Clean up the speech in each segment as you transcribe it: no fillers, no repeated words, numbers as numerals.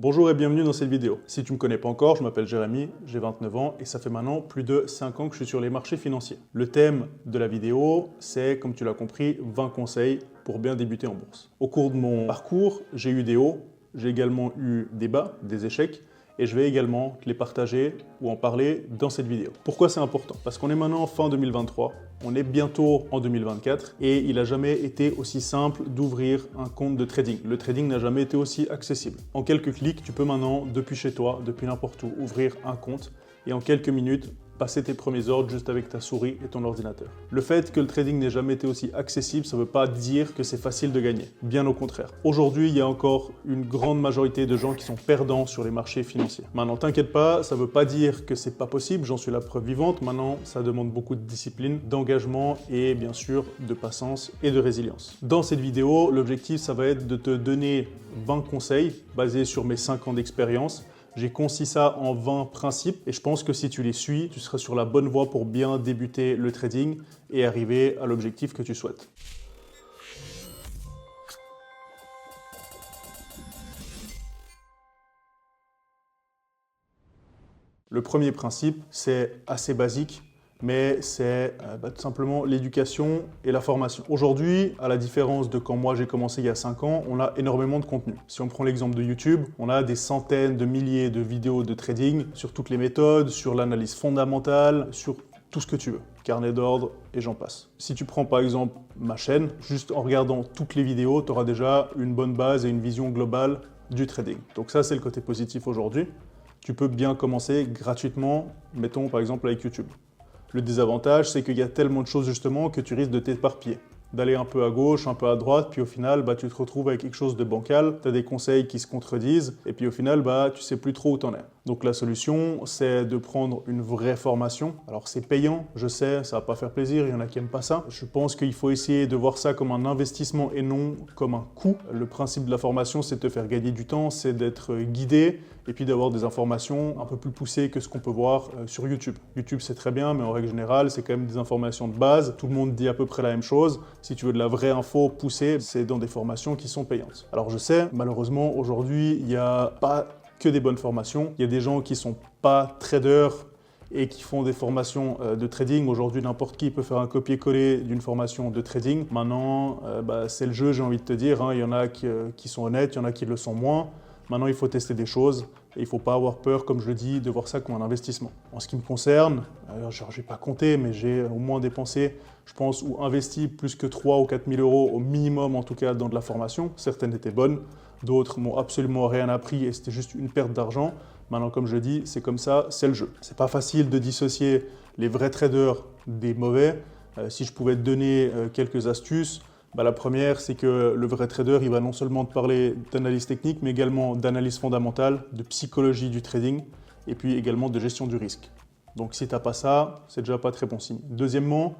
Bonjour et bienvenue dans cette vidéo. Si tu ne me connais pas encore, je m'appelle Jérémy, j'ai 29 ans et ça fait maintenant plus de 5 ans que je suis sur les marchés financiers. Le thème de la vidéo, c'est, comme tu l'as compris, 20 conseils pour bien débuter en bourse. Au cours de mon parcours, j'ai eu des hauts, j'ai également eu des bas, des échecs, et je vais également te les partager ou en parler dans cette vidéo. Pourquoi c'est important? Parce qu'on est maintenant fin 2023, on est bientôt en 2024 et il n'a jamais été aussi simple d'ouvrir un compte de trading. Le trading n'a jamais été aussi accessible. En quelques clics, tu peux maintenant, depuis chez toi, depuis n'importe où, ouvrir un compte et en quelques minutes, passer tes premiers ordres juste avec ta souris et ton ordinateur. Le fait que le trading n'ait jamais été aussi accessible, ça ne veut pas dire que c'est facile de gagner. Bien au contraire. Aujourd'hui, il y a encore une grande majorité de gens qui sont perdants sur les marchés financiers. Maintenant, t'inquiète pas, ça ne veut pas dire que c'est pas possible, j'en suis la preuve vivante. Maintenant, ça demande beaucoup de discipline, d'engagement et bien sûr de patience et de résilience. Dans cette vidéo, l'objectif, ça va être de te donner 20 conseils basés sur mes 5 ans d'expérience. J'ai concis ça en 20 principes et je pense que si tu les suis, tu seras sur la bonne voie pour bien débuter le trading et arriver à l'objectif que tu souhaites. Le premier principe, c'est assez basique, mais c'est tout simplement l'éducation et la formation. Aujourd'hui, à la différence de quand moi j'ai commencé il y a 5 ans, on a énormément de contenu. Si on prend l'exemple de YouTube, on a des centaines de milliers de vidéos de trading sur toutes les méthodes, sur l'analyse fondamentale, sur tout ce que tu veux, carnet d'ordre et j'en passe. Si tu prends par exemple ma chaîne, juste en regardant toutes les vidéos, tu auras déjà une bonne base et une vision globale du trading. Donc ça, c'est le côté positif aujourd'hui. Tu peux bien commencer gratuitement, mettons par exemple avec YouTube. Le désavantage, c'est qu'il y a tellement de choses justement que tu risques de t'éparpiller, d'aller un peu à gauche, un peu à droite, puis au final, tu te retrouves avec quelque chose de bancal, tu as des conseils qui se contredisent, et puis au final, tu sais plus trop où t'en es. Donc la solution, c'est de prendre une vraie formation. Alors c'est payant, je sais, ça va pas faire plaisir, il y en a qui n'aiment pas ça. Je pense qu'il faut essayer de voir ça comme un investissement et non comme un coût. Le principe de la formation, c'est de te faire gagner du temps, c'est d'être guidé, et puis d'avoir des informations un peu plus poussées que ce qu'on peut voir sur YouTube. YouTube, c'est très bien, mais en règle générale, c'est quand même des informations de base. Tout le monde dit à peu près la même chose. Si tu veux de la vraie info poussée, c'est dans des formations qui sont payantes. Alors je sais, malheureusement, aujourd'hui, il n'y a pas que des bonnes formations. Il y a des gens qui ne sont pas traders et qui font des formations de trading. Aujourd'hui, n'importe qui peut faire un copier-coller d'une formation de trading. Maintenant, c'est le jeu, j'ai envie de te dire. Il y en a qui sont honnêtes, il y en a qui le sont moins. Maintenant, il faut tester des choses et il ne faut pas avoir peur, comme je le dis, de voir ça comme un investissement. En ce qui me concerne, je n'ai pas compté, mais j'ai au moins dépensé, je pense, ou investi plus que 3 ou 4 000 euros au minimum, en tout cas, dans de la formation. Certaines étaient bonnes, d'autres m'ont absolument rien appris et c'était juste une perte d'argent. Maintenant, comme je le dis, c'est comme ça, c'est le jeu. C'est pas facile de dissocier les vrais traders des mauvais. Si je pouvais te donner quelques astuces, la première, c'est que le vrai trader, il va non seulement te parler d'analyse technique, mais également d'analyse fondamentale, de psychologie du trading, et puis également de gestion du risque. Donc si tu n'as pas ça, c'est déjà pas très bon signe. Deuxièmement,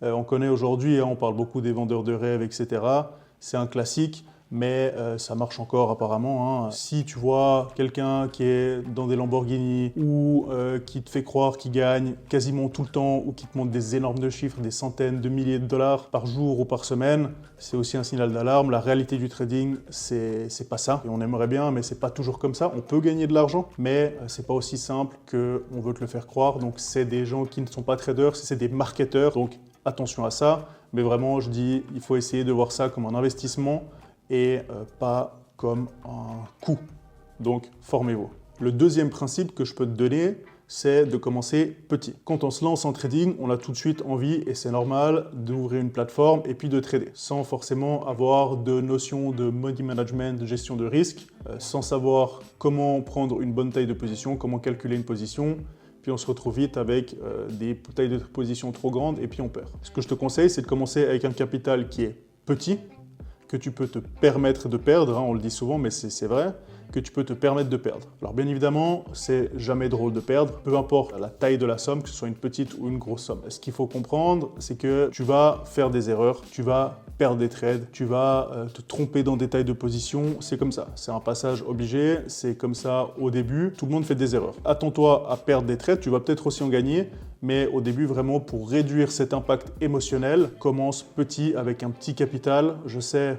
on connaît aujourd'hui, on parle beaucoup des vendeurs de rêves, etc. C'est un classique, mais ça marche encore apparemment. Si tu vois quelqu'un qui est dans des Lamborghini ou qui te fait croire qu'il gagne quasiment tout le temps ou qui te montre des énormes chiffres, des centaines de milliers de dollars par jour ou par semaine, c'est aussi un signal d'alarme. La réalité du trading, c'est pas ça. Et on aimerait bien, mais c'est pas toujours comme ça. On peut gagner de l'argent, mais c'est pas aussi simple qu'on veut te le faire croire. Donc c'est des gens qui ne sont pas traders, c'est des marketeurs. Donc attention à ça. Mais vraiment, je dis, il faut essayer de voir ça comme un investissement et pas comme un coût. Donc, formez-vous. Le deuxième principe que je peux te donner, c'est de commencer petit. Quand on se lance en trading, on a tout de suite envie, et c'est normal, d'ouvrir une plateforme et puis de trader, sans forcément avoir de notion de money management, de gestion de risque, sans savoir comment prendre une bonne taille de position, comment calculer une position, puis on se retrouve vite avec des tailles de position trop grandes et puis on perd. Ce que je te conseille, c'est de commencer avec un capital qui est petit, que tu peux te permettre de perdre, on le dit souvent, mais c'est vrai, que tu peux te permettre de perdre. Alors bien évidemment, c'est jamais drôle de perdre, peu importe la taille de la somme, que ce soit une petite ou une grosse somme. Ce qu'il faut comprendre, c'est que tu vas faire des erreurs, tu vas perdre des trades, tu vas te tromper dans des tailles de position, c'est comme ça. C'est un passage obligé, c'est comme ça au début, tout le monde fait des erreurs. Attends-toi à perdre des trades, tu vas peut-être aussi en gagner, mais au début, vraiment, pour réduire cet impact émotionnel, commence petit avec un petit capital. Je sais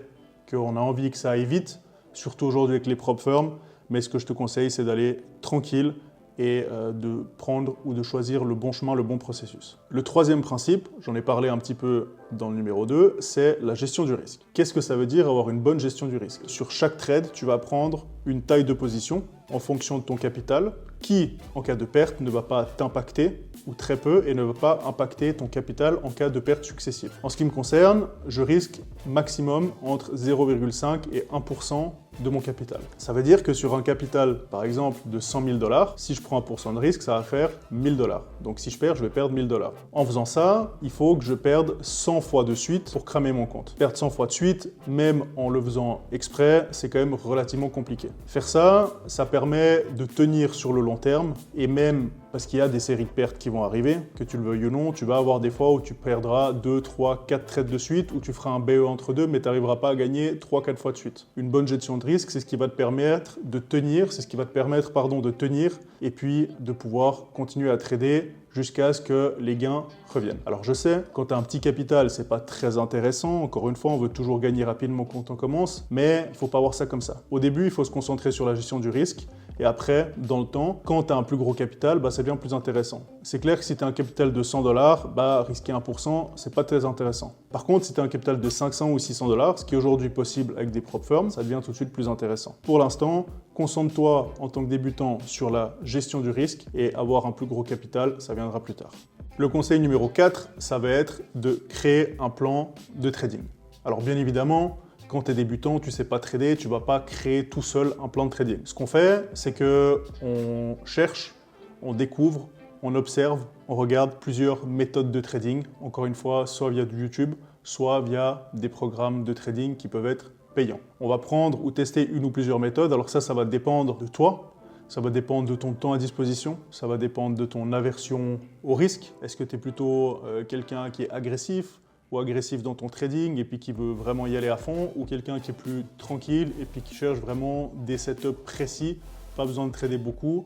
qu'on a envie que ça aille vite, surtout aujourd'hui avec les prop firms, mais ce que je te conseille, c'est d'aller tranquille et de prendre ou de choisir le bon chemin, le bon processus. Le troisième principe, j'en ai parlé un petit peu dans le numéro 2, c'est la gestion du risque. Qu'est-ce que ça veut dire avoir une bonne gestion du risque? Sur chaque trade, tu vas prendre une taille de position en fonction de ton capital qui, en cas de perte, ne va pas t'impacter ou très peu et ne va pas impacter ton capital en cas de perte successive. En ce qui me concerne, je risque maximum entre 0,5 et 1% de mon capital. Ça veut dire que sur un capital, par exemple, de 100 000 $, si je prends 1% de risque, ça va faire 1 000 $. Donc si je perds, je vais perdre 1 000 $. En faisant ça, il faut que je perde 100 fois de suite pour cramer mon compte. Perdre 100 fois de suite, même en le faisant exprès, c'est quand même relativement compliqué. Faire ça, ça permet de tenir sur le long terme et même parce qu'il y a des séries de pertes qui vont arriver, que tu le veuilles ou non, tu vas avoir des fois où tu perdras 2, 3, 4 trades de suite, où tu feras un BE entre deux, mais tu n'arriveras pas à gagner 3, 4 fois de suite. Une bonne gestion de risque, c'est ce qui va te permettre de tenir, de tenir et puis de pouvoir continuer à trader jusqu'à ce que les gains reviennent. Alors je sais, quand tu as un petit capital, c'est pas très intéressant. Encore une fois, on veut toujours gagner rapidement quand on commence, mais il ne faut pas voir ça comme ça. Au début, il faut se concentrer sur la gestion du risque. Et après, dans le temps, quand tu as un plus gros capital, ça devient plus intéressant. C'est clair que si tu as un capital de 100 $, risquer 1%, c'est pas très intéressant. Par contre, si tu as un capital de 500 ou 600 $, ce qui est aujourd'hui possible avec des prop firms, ça devient tout de suite plus intéressant. Pour l'instant, concentre-toi en tant que débutant sur la gestion du risque et avoir un plus gros capital, ça viendra plus tard. Le conseil numéro 4, ça va être de créer un plan de trading. Alors bien évidemment, quand tu es débutant, tu ne sais pas trader, tu ne vas pas créer tout seul un plan de trading. Ce qu'on fait, c'est qu'on cherche, on découvre, on observe, on regarde plusieurs méthodes de trading, encore une fois, soit via du YouTube, soit via des programmes de trading qui peuvent être payants. On va prendre ou tester une ou plusieurs méthodes, alors ça va dépendre de toi, ça va dépendre de ton temps à disposition, ça va dépendre de ton aversion au risque. Est-ce que tu es plutôt quelqu'un qui est agressif ou agressif dans ton trading et puis qui veut vraiment y aller à fond, ou quelqu'un qui est plus tranquille et puis qui cherche vraiment des setups précis, pas besoin de trader beaucoup.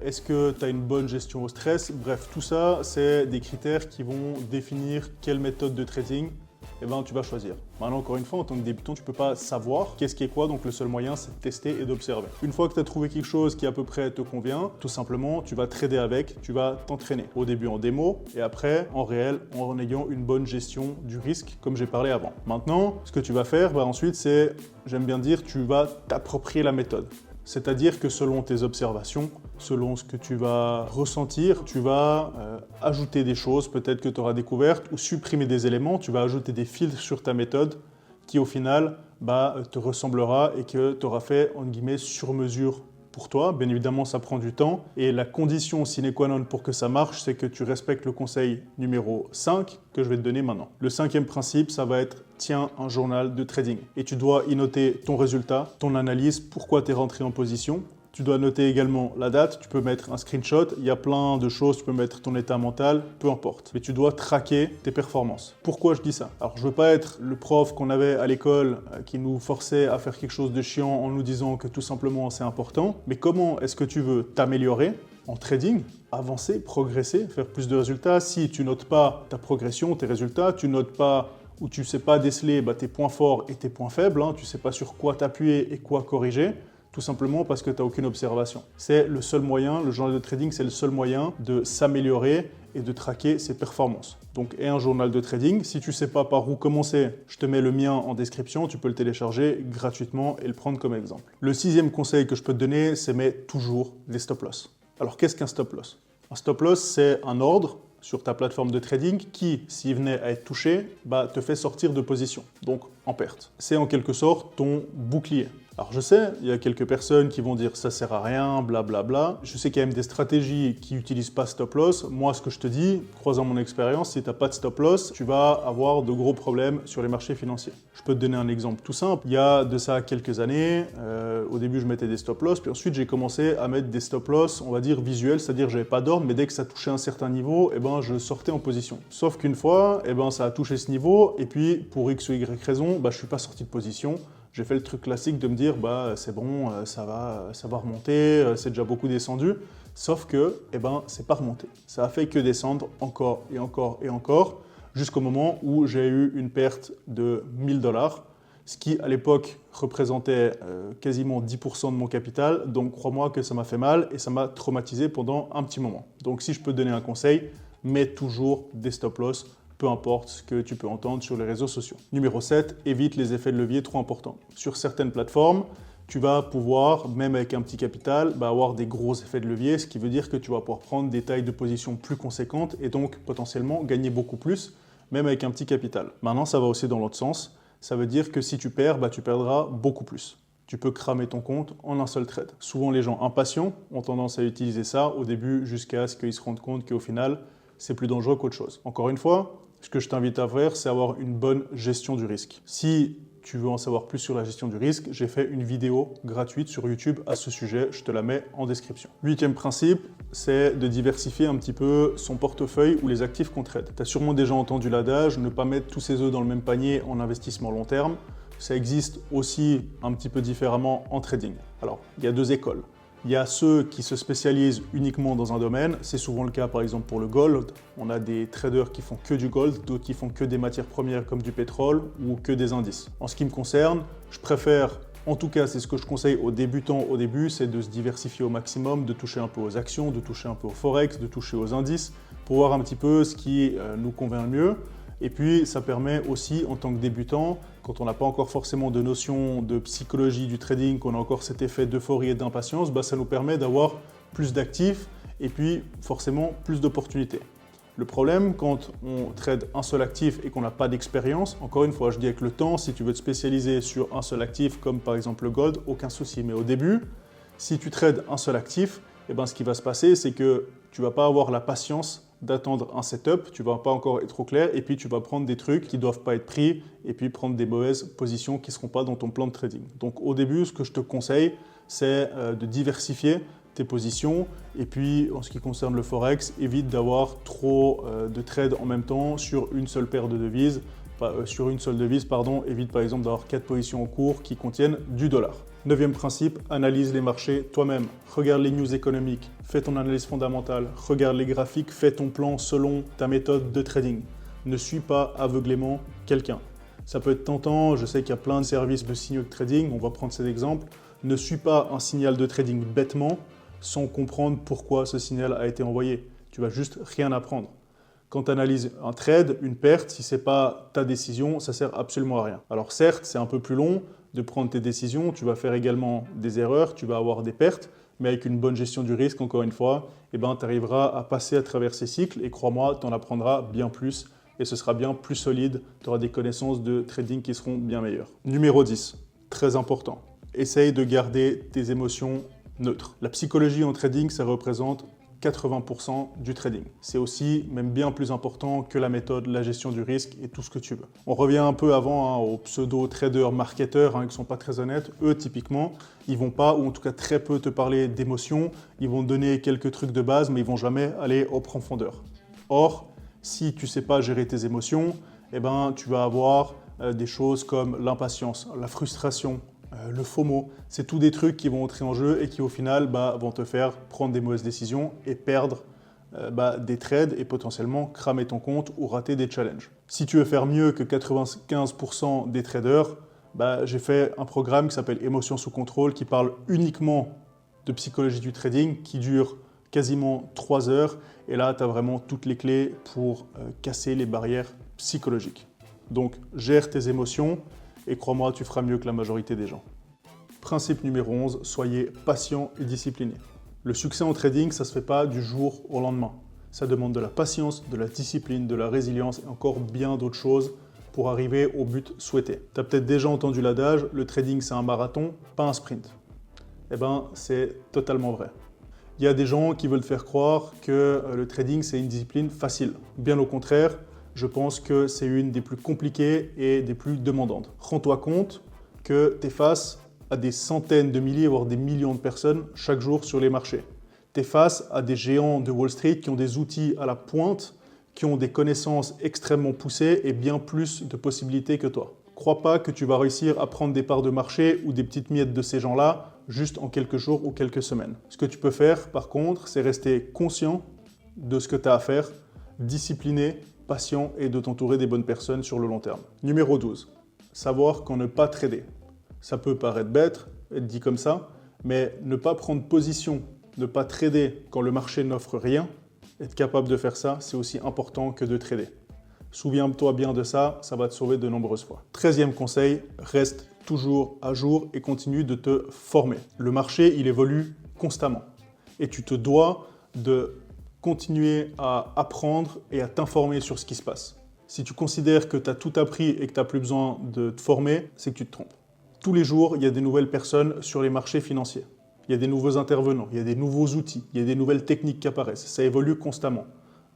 Est-ce que tu as une bonne gestion au stress? Bref, tout ça, c'est des critères qui vont définir quelle méthode de trading tu vas choisir. Maintenant, encore une fois, en tant que débutant, tu ne peux pas savoir qu'est-ce qui est quoi, donc le seul moyen, c'est de tester et d'observer. Une fois que tu as trouvé quelque chose qui à peu près te convient, tout simplement, tu vas trader avec, tu vas t'entraîner. Au début en démo et après en réel, en ayant une bonne gestion du risque, comme j'ai parlé avant. Maintenant, ce que tu vas faire, ensuite, c'est, j'aime bien dire, tu vas t'approprier la méthode. C'est-à-dire que selon tes observations, selon ce que tu vas ressentir, tu vas ajouter des choses peut-être que tu auras découvertes ou supprimer des éléments, tu vas ajouter des filtres sur ta méthode qui au final te ressemblera et que tu auras fait entre guillemets sur mesure pour toi. Bien évidemment, ça prend du temps et la condition sine qua non pour que ça marche, c'est que tu respectes le conseil numéro 5 que je vais te donner maintenant. Le 5e principe, ça va être tiens un journal de trading et tu dois y noter ton résultat, ton analyse, pourquoi tu es rentré en position. Tu dois noter également la date, tu peux mettre un screenshot, il y a plein de choses, tu peux mettre ton état mental, peu importe. Mais tu dois traquer tes performances. Pourquoi je dis ça? Alors je veux pas être le prof qu'on avait à l'école qui nous forçait à faire quelque chose de chiant en nous disant que tout simplement c'est important. Mais comment est-ce que tu veux t'améliorer en trading, avancer, progresser, faire plus de résultats? Si tu notes pas ta progression, tes résultats, tu notes pas ou tu sais pas déceler tes points forts et tes points faibles, tu sais pas sur quoi t'appuyer et quoi corriger, tout simplement parce que tu n'as aucune observation. C'est le seul moyen, le journal de trading, c'est le seul moyen de s'améliorer et de traquer ses performances. Donc, et un journal de trading, si tu ne sais pas par où commencer, je te mets le mien en description, tu peux le télécharger gratuitement et le prendre comme exemple. Le 6e conseil que je peux te donner, c'est mets toujours des stop loss. Alors, qu'est-ce qu'un stop loss? Un stop loss, c'est un ordre sur ta plateforme de trading qui, s'il venait à être touché, te fait sortir de position, donc en perte. C'est en quelque sorte ton bouclier. Alors je sais, il y a quelques personnes qui vont dire ça sert à rien, blablabla. Je sais qu'il y a même des stratégies qui n'utilisent pas stop loss. Moi, ce que je te dis, croisant mon expérience, si tu n'as pas de stop loss, tu vas avoir de gros problèmes sur les marchés financiers. Je peux te donner un exemple tout simple. Il y a de ça quelques années, au début je mettais des stop loss, puis ensuite j'ai commencé à mettre des stop loss, on va dire visuels, c'est-à-dire j'avais pas d'ordre, mais dès que ça touchait un certain niveau, je sortais en position. Sauf qu'une fois, ça a touché ce niveau, et puis pour X ou Y raison, je suis pas sorti de position. J'ai fait le truc classique de me dire c'est bon, ça va remonter, c'est déjà beaucoup descendu. Sauf que c'est pas remonté. Ça a fait que descendre encore et encore et encore jusqu'au moment où j'ai eu une perte de 1 000 $, ce qui à l'époque représentait quasiment 10% de mon capital. Donc crois-moi que ça m'a fait mal et ça m'a traumatisé pendant un petit moment. Donc si je peux te donner un conseil, mets toujours des stop-loss, peu importe ce que tu peux entendre sur les réseaux sociaux. Numéro 7, évite les effets de levier trop importants. Sur certaines plateformes, tu vas pouvoir, même avec un petit capital, avoir des gros effets de levier, ce qui veut dire que tu vas pouvoir prendre des tailles de position plus conséquentes et donc potentiellement gagner beaucoup plus, même avec un petit capital. Maintenant, ça va aussi dans l'autre sens. Ça veut dire que si tu perds, tu perdras beaucoup plus. Tu peux cramer ton compte en un seul trade. Souvent, les gens impatients ont tendance à utiliser ça au début jusqu'à ce qu'ils se rendent compte qu'au final, c'est plus dangereux qu'autre chose. Encore une fois, ce que je t'invite à faire, c'est avoir une bonne gestion du risque. Si tu veux en savoir plus sur la gestion du risque, j'ai fait une vidéo gratuite sur YouTube à ce sujet, je te la mets en description. 8e principe, c'est de diversifier un petit peu son portefeuille ou les actifs qu'on trade. Tu as sûrement déjà entendu l'adage, ne pas mettre tous ses œufs dans le même panier en investissement long terme. Ça existe aussi un petit peu différemment en trading. Alors, il y a deux écoles. Il y a ceux qui se spécialisent uniquement dans un domaine, c'est souvent le cas par exemple pour le gold. On a des traders qui font que du gold, d'autres qui font que des matières premières comme du pétrole ou que des indices. En ce qui me concerne, je préfère, en tout cas c'est ce que je conseille aux débutants au début, c'est de se diversifier au maximum, de toucher un peu aux actions, de toucher un peu au forex, de toucher aux indices, pour voir un petit peu ce qui nous convient le mieux. Et puis, ça permet aussi, en tant que débutant, quand on n'a pas encore forcément de notion de psychologie du trading, qu'on a encore cet effet d'euphorie et d'impatience, ça nous permet d'avoir plus d'actifs et puis forcément plus d'opportunités. Le problème, quand on trade un seul actif et qu'on n'a pas d'expérience, encore une fois, je dis avec le temps, si tu veux te spécialiser sur un seul actif, comme par exemple le gold, aucun souci. Mais au début, si tu trades un seul actif, ce qui va se passer, c'est que tu ne vas pas avoir la patience d'attendre un setup, tu ne vas pas encore être au clair et puis tu vas prendre des trucs qui ne doivent pas être pris et puis prendre des mauvaises positions qui ne seront pas dans ton plan de trading. Donc au début, ce que je te conseille, c'est de diversifier tes positions et puis en ce qui concerne le forex, évite d'avoir trop de trades en même temps sur une seule paire de devises, évite par exemple d'avoir 4 positions en cours qui contiennent du dollar. 9e principe, analyse les marchés toi-même. Regarde les news économiques, fais ton analyse fondamentale, regarde les graphiques, fais ton plan selon ta méthode de trading. Ne suis pas aveuglément quelqu'un. Ça peut être tentant, je sais qu'il y a plein de services de signaux de trading, on va prendre cet exemple. Ne suis pas un signal de trading bêtement sans comprendre pourquoi ce signal a été envoyé. Tu vas juste rien apprendre. Quand tu analyses un trade, une perte, si ce n'est pas ta décision, ça ne sert absolument à rien. Alors certes, c'est un peu plus long de prendre tes décisions, tu vas faire également des erreurs, tu vas avoir des pertes, mais avec une bonne gestion du risque, encore une fois, tu arriveras à passer à travers ces cycles et crois-moi, tu en apprendras bien plus et ce sera bien plus solide, tu auras des connaissances de trading qui seront bien meilleures. Numéro 10, très important, essaye de garder tes émotions neutres. La psychologie en trading, ça représente 80% du trading. C'est aussi même bien plus important que la méthode, la gestion du risque et tout ce que tu veux. On revient un peu avant aux pseudo-traders, marketeurs qui ne sont pas très honnêtes. Eux, typiquement, ils vont pas, ou en tout cas très peu, te parler d'émotions. Ils vont te donner quelques trucs de base, mais ils vont jamais aller en profondeur. Or, si tu ne sais pas gérer tes émotions, tu vas avoir des choses comme l'impatience, la frustration, le FOMO, c'est tous des trucs qui vont entrer en jeu et qui au final vont te faire prendre des mauvaises décisions et perdre des trades et potentiellement cramer ton compte ou rater des challenges. Si tu veux faire mieux que 95% des traders, j'ai fait un programme qui s'appelle Émotions sous contrôle qui parle uniquement de psychologie du trading qui dure quasiment 3 heures et là tu as vraiment toutes les clés pour casser les barrières psychologiques. Donc gère tes émotions et crois-moi, tu feras mieux que la majorité des gens. Principe numéro 11, soyez patient et discipliné. Le succès en trading, ça ne se fait pas du jour au lendemain. Ça demande de la patience, de la discipline, de la résilience et encore bien d'autres choses pour arriver au but souhaité. Tu as peut-être déjà entendu l'adage, le trading c'est un marathon, pas un sprint. C'est totalement vrai. Il y a des gens qui veulent te faire croire que le trading c'est une discipline facile. Bien au contraire, je pense que c'est une des plus compliquées et des plus demandantes. Rends-toi compte que tu es face à des centaines de milliers, voire des millions de personnes chaque jour sur les marchés. Tu es face à des géants de Wall Street qui ont des outils à la pointe, qui ont des connaissances extrêmement poussées et bien plus de possibilités que toi. Crois pas que tu vas réussir à prendre des parts de marché ou des petites miettes de ces gens-là juste en quelques jours ou quelques semaines. Ce que tu peux faire, par contre, c'est rester conscient de ce que tu as à faire, discipliné, patient et de t'entourer des bonnes personnes sur le long terme. Numéro 12. savoir quand ne pas trader. Ça peut paraître bête, être dit comme ça, mais ne pas prendre position, ne pas trader quand le marché n'offre rien, être capable de faire ça, c'est aussi important que de trader. Souviens-toi bien de ça, ça va te sauver de nombreuses fois. 13e conseil, reste toujours à jour et continue de te former. Le marché, il évolue constamment et tu te dois de continuer à apprendre et à t'informer sur ce qui se passe. Si tu considères que tu as tout appris et que tu n'as plus besoin de te former, c'est que tu te trompes. Tous les jours, il y a des nouvelles personnes sur les marchés financiers. Il y a des nouveaux intervenants, il y a des nouveaux outils, il y a des nouvelles techniques qui apparaissent. Ça évolue constamment.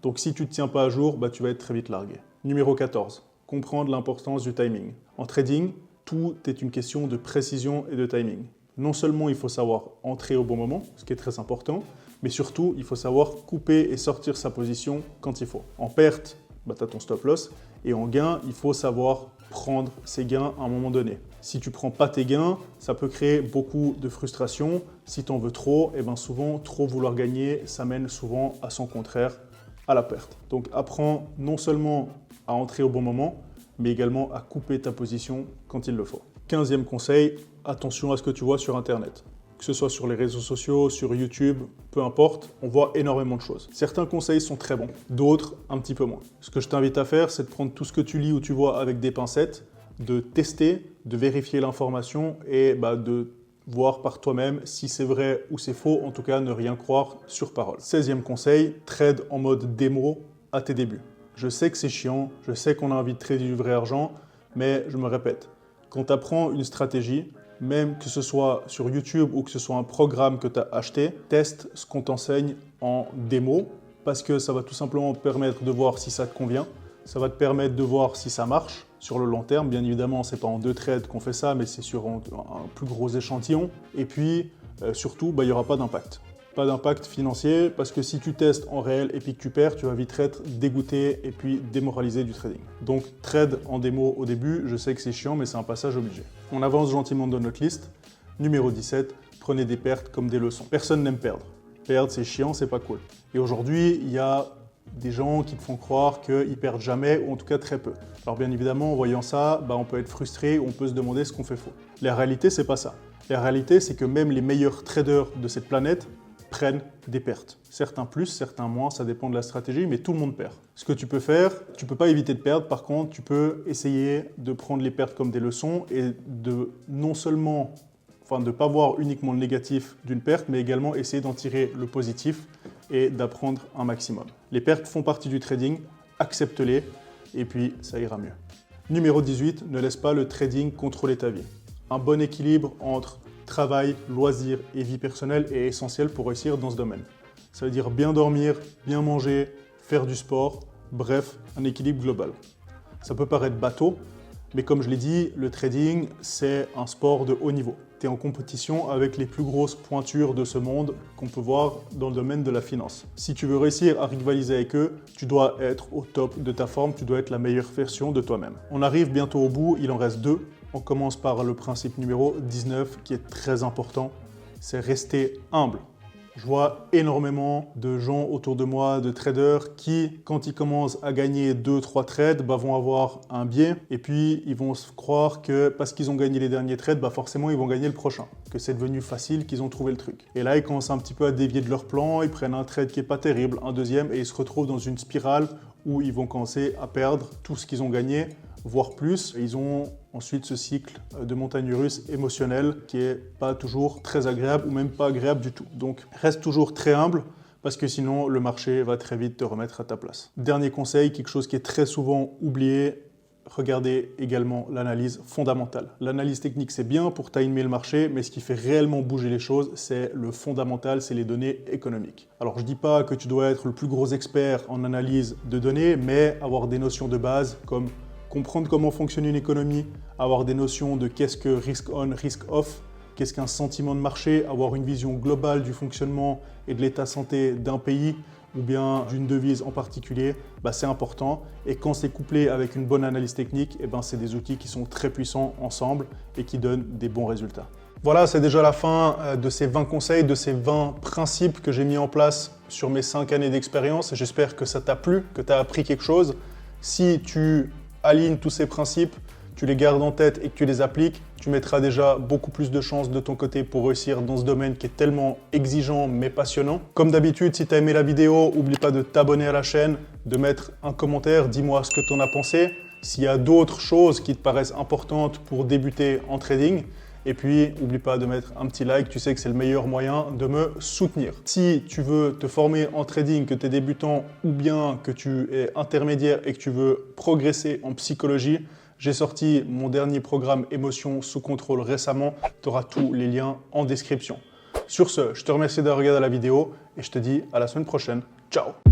Donc si tu ne te tiens pas à jour, tu vas être très vite largué. Numéro 14, comprendre l'importance du timing. En trading, tout est une question de précision et de timing. Non seulement il faut savoir entrer au bon moment, ce qui est très important, mais surtout il faut savoir couper et sortir sa position quand il faut. En perte, tu as ton stop loss, et en gain, il faut savoir prendre ses gains à un moment donné. Si tu ne prends pas tes gains, ça peut créer beaucoup de frustration. Si tu en veux trop, souvent, trop vouloir gagner, ça mène souvent à son contraire, à la perte. Donc apprends non seulement à entrer au bon moment, mais également à couper ta position quand il le faut. 15e conseil, attention à ce que tu vois sur Internet. Que ce soit sur les réseaux sociaux, sur YouTube, peu importe, on voit énormément de choses. Certains conseils sont très bons, d'autres un petit peu moins. Ce que je t'invite à faire, c'est de prendre tout ce que tu lis ou tu vois avec des pincettes, de tester, de vérifier l'information et de voir par toi-même si c'est vrai ou c'est faux, en tout cas ne rien croire sur parole. 16e conseil, trade en mode démo à tes débuts. Je sais que c'est chiant, je sais qu'on a envie de trader du vrai argent, mais je me répète, quand tu apprends une stratégie, même que ce soit sur YouTube ou que ce soit un programme que tu as acheté, teste ce qu'on t'enseigne en démo parce que ça va tout simplement te permettre de voir si ça te convient. Ça va te permettre de voir si ça marche sur le long terme. Bien évidemment, ce n'est pas en 2 trades qu'on fait ça, mais c'est sur un plus gros échantillon. Et puis, surtout, il n'y aura pas d'impact. Pas d'impact financier parce que si tu testes en réel et puis que tu perds, tu vas vite être dégoûté et puis démoralisé du trading. Donc trade en démo au début, je sais que c'est chiant mais c'est un passage obligé. On avance gentiment dans notre liste. Numéro 17, prenez des pertes comme des leçons. Personne n'aime perdre. Perdre c'est chiant, c'est pas cool. Et aujourd'hui, il y a des gens qui te font croire qu'ils perdent jamais ou en tout cas très peu. Alors bien évidemment, en voyant ça, on peut être frustré ou on peut se demander ce qu'on fait faux. La réalité, c'est pas ça. La réalité, c'est que même les meilleurs traders de cette planète prennent des pertes. Certains plus, certains moins, ça dépend de la stratégie, mais tout le monde perd. Ce que tu peux faire, tu ne peux pas éviter de perdre, par contre, tu peux essayer de prendre les pertes comme des leçons et de non seulement, de ne pas voir uniquement le négatif d'une perte, mais également essayer d'en tirer le positif et d'apprendre un maximum. Les pertes font partie du trading, accepte-les et puis ça ira mieux. Numéro 18, ne laisse pas le trading contrôler ta vie. Un bon équilibre entre travail, loisirs et vie personnelle est essentiel pour réussir dans ce domaine. Ça veut dire bien dormir, bien manger, faire du sport, bref, un équilibre global. Ça peut paraître bateau, mais comme je l'ai dit, le trading, c'est un sport de haut niveau. Tu es en compétition avec les plus grosses pointures de ce monde qu'on peut voir dans le domaine de la finance. Si tu veux réussir à rivaliser avec eux, tu dois être au top de ta forme, tu dois être la meilleure version de toi-même. On arrive bientôt au bout, il en reste 2. On commence par le principe numéro 19 qui est très important, c'est rester humble. Je vois énormément de gens autour de moi, de traders, qui, quand ils commencent à gagner 2-3 trades, vont avoir un biais et puis ils vont se croire que parce qu'ils ont gagné les derniers trades, forcément ils vont gagner le prochain, que c'est devenu facile, qu'ils ont trouvé le truc. Et là, ils commencent un petit peu à dévier de leur plan, ils prennent un trade qui n'est pas terrible, un deuxième, et ils se retrouvent dans une spirale où ils vont commencer à perdre tout ce qu'ils ont gagné, voire plus. Ils ont ensuite ce cycle de montagne russe émotionnelle qui n'est pas toujours très agréable ou même pas agréable du tout. Donc reste toujours très humble parce que sinon le marché va très vite te remettre à ta place. Dernier conseil, quelque chose qui est très souvent oublié, regardez également l'analyse fondamentale. L'analyse technique c'est bien pour timer le marché, mais ce qui fait réellement bouger les choses, c'est le fondamental, c'est les données économiques. Alors je ne dis pas que tu dois être le plus gros expert en analyse de données, mais avoir des notions de base comme comprendre comment fonctionne une économie, avoir des notions de qu'est-ce que risk on, risk off, qu'est-ce qu'un sentiment de marché, avoir une vision globale du fonctionnement et de l'état santé d'un pays ou bien d'une devise en particulier, c'est important. Et quand c'est couplé avec une bonne analyse technique, c'est des outils qui sont très puissants ensemble et qui donnent des bons résultats. Voilà, c'est déjà la fin de ces 20 conseils, de ces 20 principes que j'ai mis en place sur mes 5 années d'expérience. J'espère que ça t'a plu, que tu as appris quelque chose. Si tu alignes tous ces principes, tu les gardes en tête et que tu les appliques, tu mettras déjà beaucoup plus de chances de ton côté pour réussir dans ce domaine qui est tellement exigeant mais passionnant. Comme d'habitude, si tu as aimé la vidéo, n'oublie pas de t'abonner à la chaîne, de mettre un commentaire, dis-moi ce que tu en as pensé. S'il y a d'autres choses qui te paraissent importantes pour débuter en trading. Et puis, n'oublie pas de mettre un petit like, tu sais que c'est le meilleur moyen de me soutenir. Si tu veux te former en trading, que tu es débutant ou bien que tu es intermédiaire et que tu veux progresser en psychologie, j'ai sorti mon dernier programme Émotions sous contrôle récemment. Tu auras tous les liens en description. Sur ce, je te remercie d'avoir regardé la vidéo et je te dis à la semaine prochaine. Ciao!